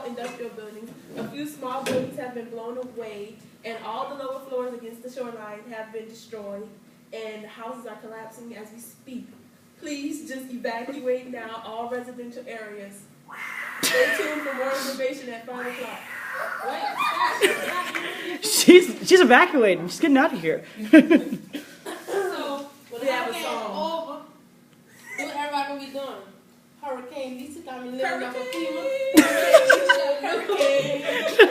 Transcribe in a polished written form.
industrial buildings. A few small buildings have been blown away, and all the lower floors against the shoreline have been destroyed, and houses are collapsing as we speak. Please just evacuate now all residential areas. Stay tuned for more information at 5 o'clock. Wait, stop. She's evacuating. She's getting out of here. So, we have a song. Over. What everybody gonna be doing? Hurricane Lisa got me living up a FEMA. Hurricane Lisa.